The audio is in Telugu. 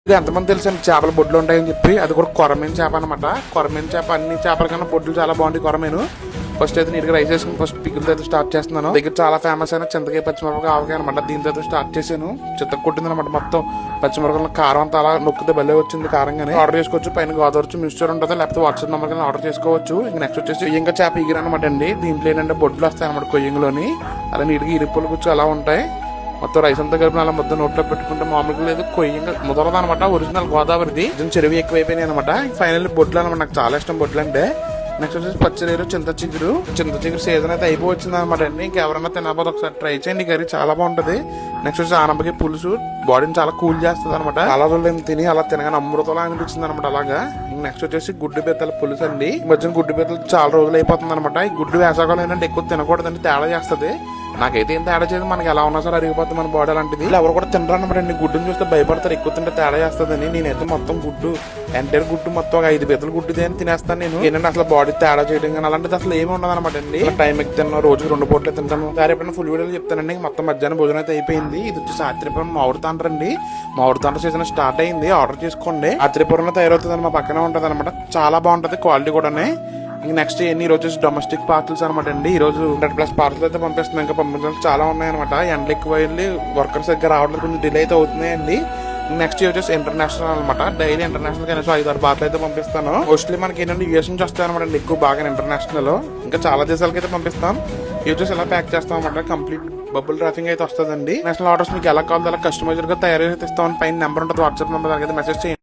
ఇది ఎంతమంది తెలుసు అండి చేపల బొడ్లు ఉంటాయని చెప్పి, అది కూడా కొరమేను చేప అనమాట. కొరమేను చేప అన్ని చేపల కన్నా బొడ్లు చాలా బాగుంటాయి. కొరమేను ఫస్ట్ అయితే నీట్గా రైస్ చేసుకుని ఫస్ట్ పిక్కులతో అయితే స్టార్ట్ చేస్తున్నాను. దగ్గర చాలా ఫేమస్ అయిన చింతకాయ పచ్చిమిరపకాయ ఆవకాయ అనమాట. దీంతో అయితే స్టార్ట్ చేశాను. చింతకు కొట్టింది అనమాట. మొత్తం పచ్చిమిరపకాయలు కారం అంతా అలా నొక్కితే భలే వచ్చింది. కారంగానే ఆర్డర్ చేసుకోవచ్చు. పైన గోదావరి మిక్స్చర్ ఉంటుంది, లేకపోతే వాట్సాప్ నెంబర్ కానీ ఆర్డర్ చేసుకోవచ్చు. ఇంకా నెక్స్ట్ వచ్చేసి ఇంకా చేప ఎగిరి అనమాట అండి. దీంట్లో ఏంటంటే బొడ్లు వస్తాయి అనమాట కొయ్యంలోని. అలా నీట్గా ఇరుపులు కూర్చో అలా ఉంటాయి. మొత్తం రైస్ అంతా కలిపిన అలా మొత్తం నోట్లో పెట్టుకుంటే మామూలుగా లేదు, కొయ్యంగా ముదరదు అనమాట. ఒరిజినల్ గోదావరిది. చెరువు ఎక్కువైపోయినాయి అనమాట. ఫైనల్ బొడ్లు అనమాట. నాకు చాలా ఇష్టం బొడ్లు అంటే. నెక్స్ట్ వచ్చేసి పచ్చిరేరు చింత చిగురు సీజన్ అయితే అయిపోవచ్చింది అనమాట అండి. ఇంకెవరైనా తినకపోతే ఒకసారి ట్రై చేయండి. కర్రీ చాలా బాగుంటది. నెక్స్ట్ వచ్చి ఆనపకాయ పులుసు బాడీని చాలా కూల్ చేస్తుంది అనమాట. చాలా రోజులు తిని అలా తినగానే అమృతంలా అనిపించింది అనమాట అలాగా. నెక్స్ట్ వచ్చేసి గుడ్డు బెత్తల పులుసు అండి. మధ్యన గుడ్డు బెత్తలు చాలా రోజులు అయిపోతుంది అనమాట. ఈ గుడ్డు వేసవకాలం ఏంటంటే ఎక్కువ తినకూడదండి, తేడా చేస్తుంది. నాకైతే ఏం తేడా చేయదు, మనకి ఎలా ఉన్నా సరే అరిగిపోతుంది మన బాడీ అలాంటిది. ఇలా ఎవరు కూడా తినరు అనమాట అండి. గుడ్డుని చూస్తే భయపడతారు, ఎక్కువ తింటే తేడా చేస్తుందని. నేనైతే మొత్తం గుడ్డు ఎంటైర్ గుడ్డు మొత్తం ఒక 5 బెత్తలు గుడ్డు అని తినేస్తాను నేను. ఏంటంటే అసలు బాడీ తేడా చేయడం కానీ అలాంటిది అసలు ఏమి ఉండదు అనమాట అండి. టైం ఎక్కి తిన్నాను, రోజుకి 2 పూటలే తింటాను. సరే ఎప్పుడైనా ఫుల్ వీడియోలు చెప్తానండి. మొత్తం మధ్యాహ్నం భోజనం అయితే అయిపోయింది. ఇది వచ్చి ఆత్రిపురం మామిడితాండ్రండి. మామిడితాండ్ర సీజన్ స్టార్ట్ అయింది. ఆర్డర్ చేసుకోండి. ఆత్రిపురంలో తయారవుతుంది, మా పక్కనే ఉంటది అనమాట. చాలా బాగుంటది క్వాలిటీ కూడానే. నెక్స్ట్ ఈ రోజు డొమెస్టిక్ పార్సల్స్ అనమాట అండి. ఈ రోజు 100+ పార్సల్ అయితే పంపిస్తున్నాం. ఇంకా పంపించాలి చాలా ఉన్నాయన్నమాట. ఎండలు ఎక్కువ వెళ్ళి వర్కర్స్ దగ్గర రావడం కొంచెం డిలే అయితే అవుతున్నాయండి. నెక్స్ట్ వచ్చేసి ఇంటర్నేషనల్ అనమాట. డైలీ ఇంటర్నేషనల్ కనీసం 5-6 బార్లు అయితే పంపిస్తాను. మోస్ట్లీ మనకి ఏంటంటే యూఎస్ నుంచి వస్తాయి అనమాట అండి ఎక్కువ బాగా ఇంటర్నేషనల్. ఇంకా చాలా దేశాలకి అయితే పంపిస్తాం. ఈ వచ్చేసి ఎలా ప్యాక్ చేస్తాం అనమాట. కంప్లీట్ బబుల్ డ్రాఫింగ్ అయితే వస్తుందండి. నేషనల్ ఆర్డర్స్ మీకు ఎలా కావాలో అలా కస్టమైజర్ గా తయారు అయితే ఇస్తామని పైన నెంబర్ ఉంటుంది, వాట్సాప్ నెంబర్ దానికి అయితే మెసేజ్ చేయండి.